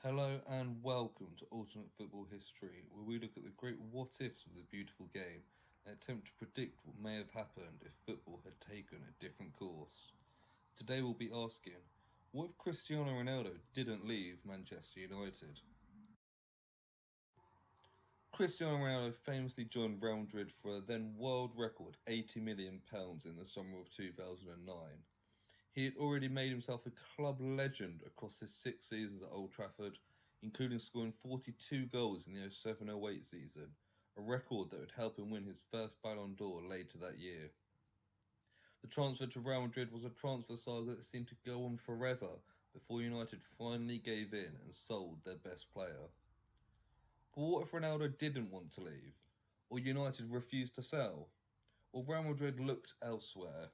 Hello and welcome to Ultimate Football History, where we look at the great what ifs of the beautiful game and attempt to predict what may have happened if football had taken a different course. Today we'll be asking, what if Cristiano Ronaldo didn't leave Manchester United? Cristiano Ronaldo famously joined Real Madrid for a then world record £80 million in the summer of 2009. He had already made himself a club legend across his 6 seasons at Old Trafford, including scoring 42 goals in the 07-08 season, a record that would help him win his first Ballon d'Or later that year. The transfer to Real Madrid was a transfer saga that seemed to go on forever before United finally gave in and sold their best player. But what if Ronaldo didn't want to leave? Or United refused to sell? Or Real Madrid looked elsewhere?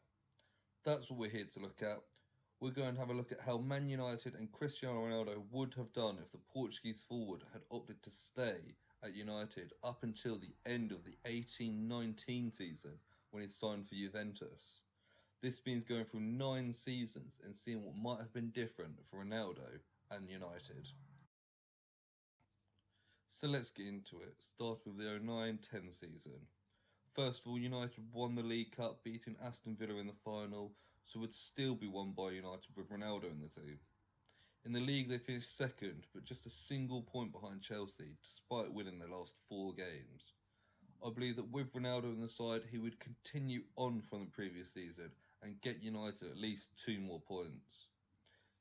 That's what we're here to look at. We're going to have a look at how Man United and Cristiano Ronaldo would have done if the Portuguese forward had opted to stay at United up until the end of the 18-19 season when he signed for Juventus. This means going through 9 seasons and seeing what might have been different for Ronaldo and United. So let's get into it. Start with the 09-10 season. First of all, United won the League Cup, beating Aston Villa in the final, so would still be won by United with Ronaldo in the team. In the league, they finished second, but just a single point behind Chelsea, despite winning their last 4 games. I believe that with Ronaldo in the side, he would continue on from the previous season and get United at least 2 more points.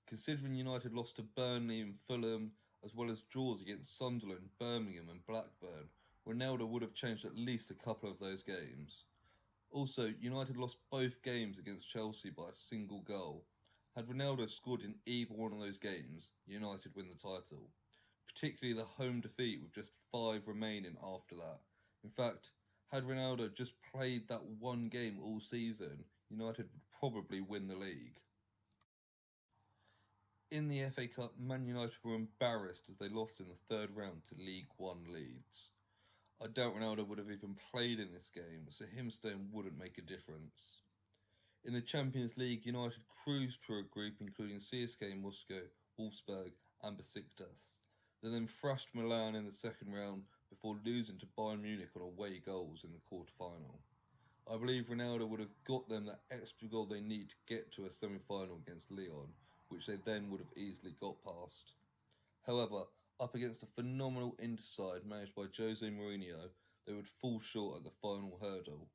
Considering United lost to Burnley and Fulham, as well as draws against Sunderland, Birmingham and Blackburn, Ronaldo would have changed at least a couple of those games. Also, United lost both games against Chelsea by a single goal. Had Ronaldo scored in either one of those games, United win the title. Particularly the home defeat with just 5 remaining after that. In fact, had Ronaldo just played that one game all season, United would probably win the league. In the FA Cup, Man United were embarrassed as they lost in the third round to League One Leeds. I doubt Ronaldo would have even played in this game, so him staying wouldn't make a difference. In the Champions League, United cruised through a group including CSKA Moscow, Wolfsburg and Besiktas. They then thrashed Milan in the second round before losing to Bayern Munich on away goals in the quarter-final. I believe Ronaldo would have got them that extra goal they need to get to a semi-final against Lyon, which they then would have easily got past. However, up against a phenomenal Inter side managed by Jose Mourinho, they would fall short at the final hurdle.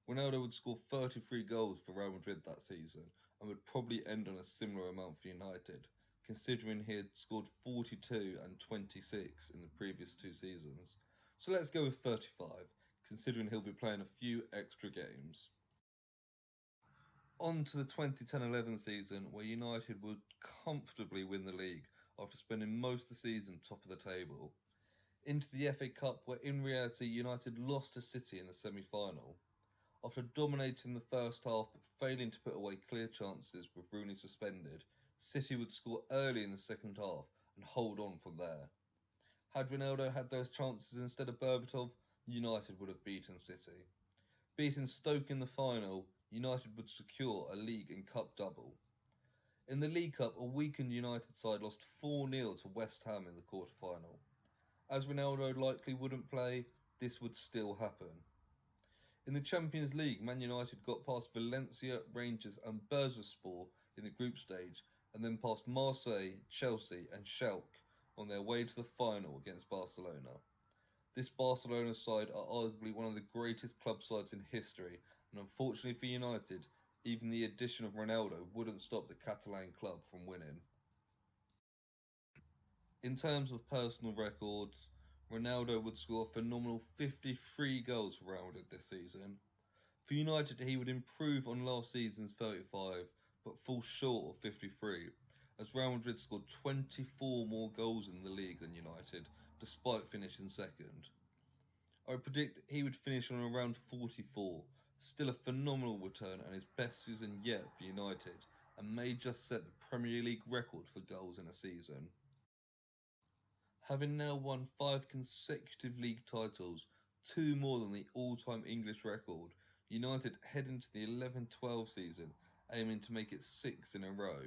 Ronaldo would score 33 goals for Real Madrid that season and would probably end on a similar amount for United, considering he had scored 42 and 26 in the previous 2 seasons. So let's go with 35, considering he'll be playing a few extra games. On to the 2010-11 season, where United would comfortably win the league after spending most of the season top of the table. Into the FA Cup, where in reality United lost to City in the semi-final. After dominating the first half but failing to put away clear chances with Rooney suspended, City would score early in the second half and hold on from there. Had Ronaldo had those chances instead of Berbatov, United would have beaten City. Beating Stoke in the final, United would secure a league and cup double. In the League Cup, a weakened United side lost 4-0 to West Ham in the quarter-final. As Ronaldo likely wouldn't play, this would still happen. In the Champions League, Man United got past Valencia, Rangers and Bursaspor in the group stage and then past Marseille, Chelsea and Schalke on their way to the final against Barcelona. This Barcelona side are arguably one of the greatest club sides in history, and unfortunately for United, even the addition of Ronaldo wouldn't stop the Catalan club from winning. In terms of personal records, Ronaldo would score a phenomenal 53 goals for Real Madrid this season. For United, he would improve on last season's 35, but fall short of 53, as Real Madrid scored 24 more goals in the league than United, despite finishing second. I predict he would finish on around 44, still a phenomenal return and his best season yet for United, and may just set the Premier League record for goals in a season. Having now won 5 consecutive league titles, 2 more than the all-time English record, United head into the 11-12 season, aiming to make it 6 in a row.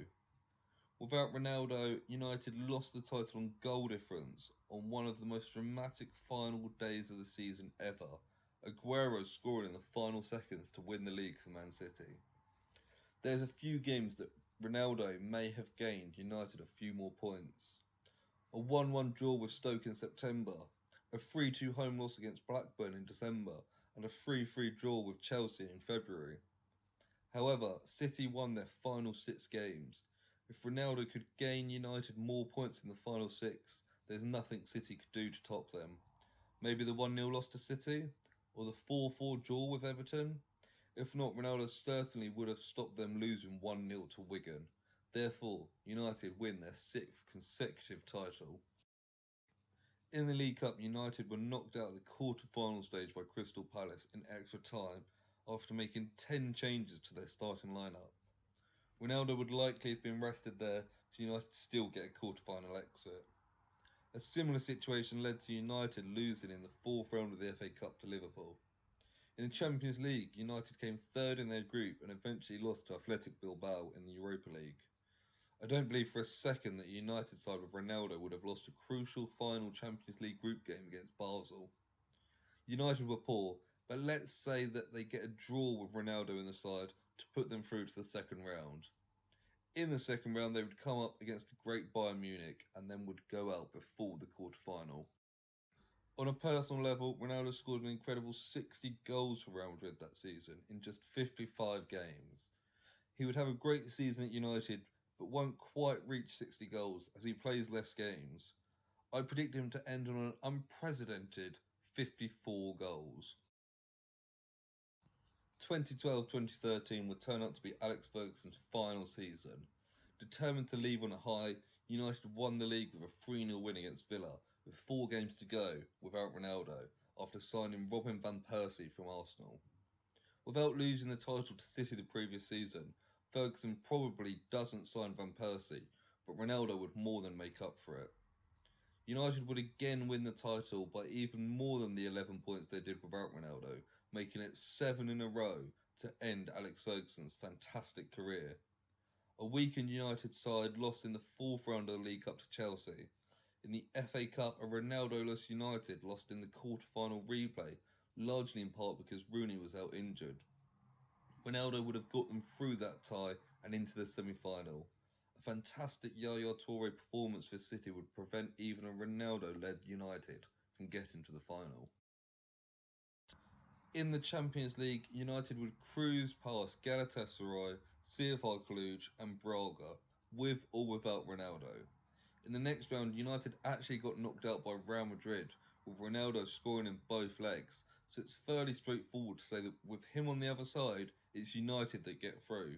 Without Ronaldo, United lost the title on goal difference on one of the most dramatic final days of the season ever. Aguero scoring in the final seconds to win the league for Man City. There's a few games that Ronaldo may have gained United a few more points. A 1-1 draw with Stoke in September, a 3-2 home loss against Blackburn in December, and a 3-3 draw with Chelsea in February. However, City won their final 6 games. If Ronaldo could gain United more points in the final 6, there's nothing City could do to top them. Maybe the 1-0 loss to City, or the 4-4 draw with Everton? If not, Ronaldo certainly would have stopped them losing 1-0 to Wigan. Therefore, United win their 6th consecutive title. In the League Cup, United were knocked out at the quarter-final stage by Crystal Palace in extra time after making 10 changes to their starting lineup. Ronaldo would likely have been rested there, so United still get a quarter-final exit. A similar situation led to United losing in the 4th round of the FA Cup to Liverpool. In the Champions League, United came 3rd in their group and eventually lost to Athletic Bilbao in the Europa League. I don't believe for a second that United side with Ronaldo would have lost a crucial final Champions League group game against Basel. United were poor, but let's say that they get a draw with Ronaldo in the side to put them through to the second round. In the second round, they would come up against the great Bayern Munich and then would go out before the quarter-final. On a personal level, Ronaldo scored an incredible 60 goals for Real Madrid that season in just 55 games. He would have a great season at United, but won't quite reach 60 goals as he plays less games. I predict him to end on an unprecedented 54 goals. 2012-2013 would turn out to be Alex Ferguson's final season. Determined to leave on a high, United won the league with a 3-0 win against Villa, with 4 games to go without Ronaldo, after signing Robin van Persie from Arsenal. Without losing the title to City the previous season, Ferguson probably doesn't sign Van Persie, but Ronaldo would more than make up for it. United would again win the title by even more than the 11 points they did without Ronaldo, making it 7 in a row to end Alex Ferguson's fantastic career. A weakened United side lost in the 4th round of the League Cup to Chelsea. In the FA Cup, a Ronaldo-less United lost in the quarter-final replay, largely in part because Rooney was out injured. Ronaldo would have got them through that tie and into the semi-final. A fantastic Yaya Toure performance for City would prevent even a Ronaldo-led United from getting to the final. In the Champions League, United would cruise past Galatasaray, CFR Cluj and Braga, with or without Ronaldo. In the next round, United actually got knocked out by Real Madrid, with Ronaldo scoring in both legs, so it's fairly straightforward to say that with him on the other side, it's United that get through.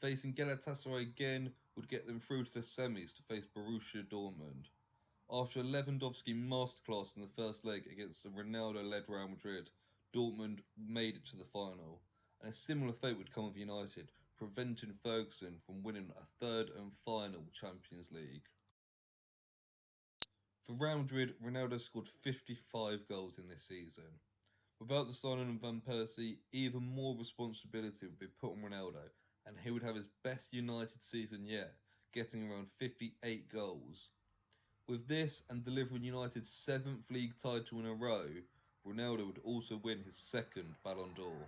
Facing Galatasaray again would get them through to the semis to face Borussia Dortmund. After a Lewandowski masterclass in the first leg against the Ronaldo-led Real Madrid, Dortmund made it to the final, and a similar fate would come with United, preventing Ferguson from winning a 3rd and final Champions League. For Real Madrid, Ronaldo scored 55 goals in this season. Without the signing of Van Persie, even more responsibility would be put on Ronaldo, and he would have his best United season yet, getting around 58 goals. With this and delivering United's 7th league title in a row, Ronaldo would also win his 2nd Ballon d'Or.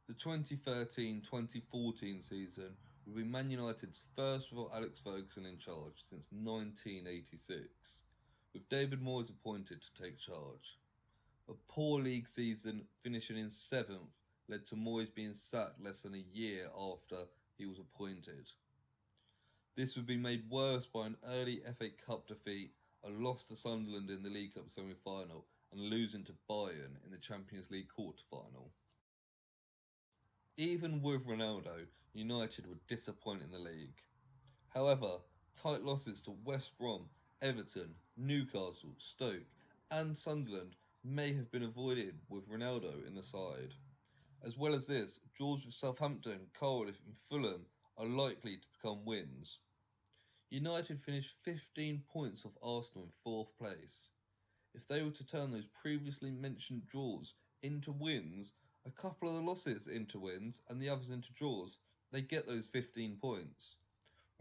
The 2013-2014 season would be Man United's first without Alex Ferguson in charge since 1986, with David Moyes appointed to take charge. A poor league season, finishing in 7th, led to Moyes being sacked less than a year after he was appointed. This would be made worse by an early FA Cup defeat, a loss to Sunderland in the League Cup semi-final, and losing to Bayern in the Champions League quarter-final. Even with Ronaldo, United would disappoint in the league. However, tight losses to West Brom, Everton, Newcastle, Stoke and Sunderland may have been avoided with Ronaldo in the side. As well as this, draws with Southampton, Cardiff and Fulham are likely to become wins. United finished 15 points off Arsenal in 4th place. If they were to turn those previously mentioned draws into wins, a couple of the losses into wins and the others into draws, they get those 15 points.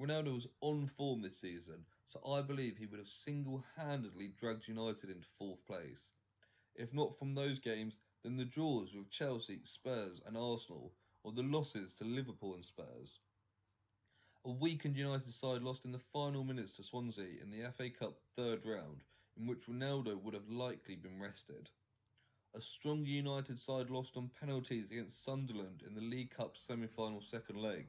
Ronaldo was on form this season, so I believe he would have single-handedly dragged United into 4th place. If not from those games, then the draws with Chelsea, Spurs and Arsenal, or the losses to Liverpool and Spurs. A weakened United side lost in the final minutes to Swansea in the FA Cup 3rd round, in which Ronaldo would have likely been rested. A stronger United side lost on penalties against Sunderland in the League Cup semi-final 2nd leg.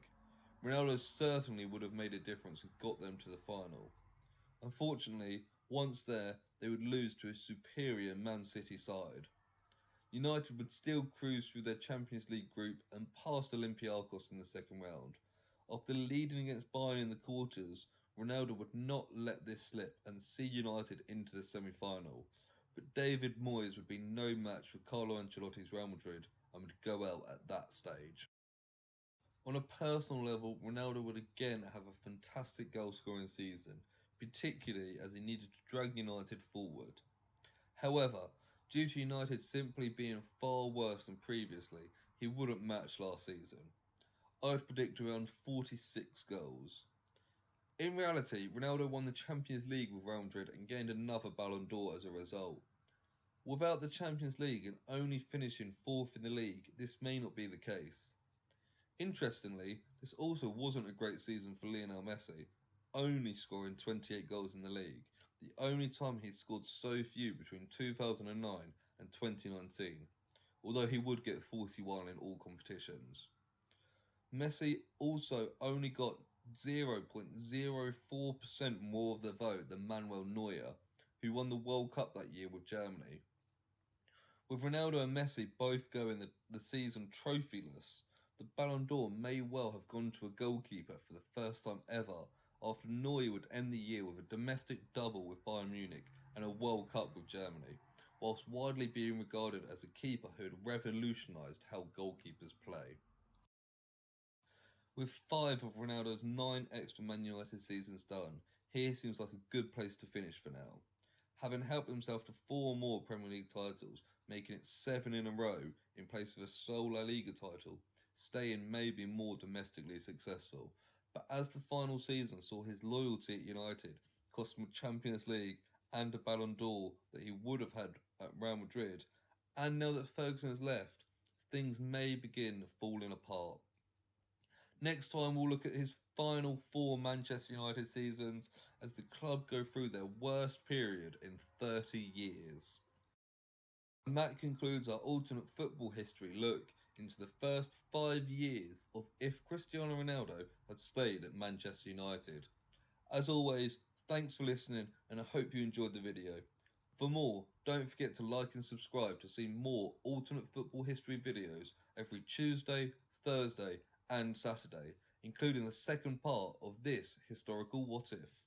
Ronaldo certainly would have made a difference and got them to the final. Unfortunately, once there, they would lose to a superior Man City side. United would still cruise through their Champions League group and past Olympiacos in the 2nd round. After leading against Bayern in the quarters, Ronaldo would not let this slip and see United into the semi-final. But David Moyes would be no match for Carlo Ancelotti's Real Madrid and would go out at that stage. On a personal level, Ronaldo would again have a fantastic goal-scoring season, particularly as he needed to drag United forward. However, due to United simply being far worse than previously, he wouldn't match last season. I would predict around 46 goals. In reality, Ronaldo won the Champions League with Real Madrid and gained another Ballon d'Or as a result. Without the Champions League and only finishing 4th in the league, this may not be the case. Interestingly, this also wasn't a great season for Lionel Messi, only scoring 28 goals in the league, the only time he'd scored so few between 2009 and 2019, although he would get 41 in all competitions. Messi also only got 0.04% more of the vote than Manuel Neuer, who won the World Cup that year with Germany. With Ronaldo and Messi both going the season trophyless, the Ballon d'Or may well have gone to a goalkeeper for the first time ever, after Neuer would end the year with a domestic double with Bayern Munich and a World Cup with Germany, whilst widely being regarded as a keeper who had revolutionised how goalkeepers play. With 5 of Ronaldo's 9 extra Man United seasons done, here seems like a good place to finish for now. Having helped himself to 4 more Premier League titles, making it 7 in a row in place of a sole La Liga title, staying maybe more domestically successful. But as the final season saw his loyalty at United cost him a Champions League and a Ballon d'Or that he would have had at Real Madrid, and now that Ferguson has left, things may begin falling apart. Next time we'll look at his final 4 Manchester United seasons as the club go through their worst period in 30 years. And that concludes our alternate football history look into the first 5 years of if Cristiano Ronaldo had stayed at Manchester United. As always, thanks for listening and I hope you enjoyed the video. For more, don't forget to like and subscribe to see more alternate football history videos every Tuesday, Thursday and Saturday, including the second part of this historical What If.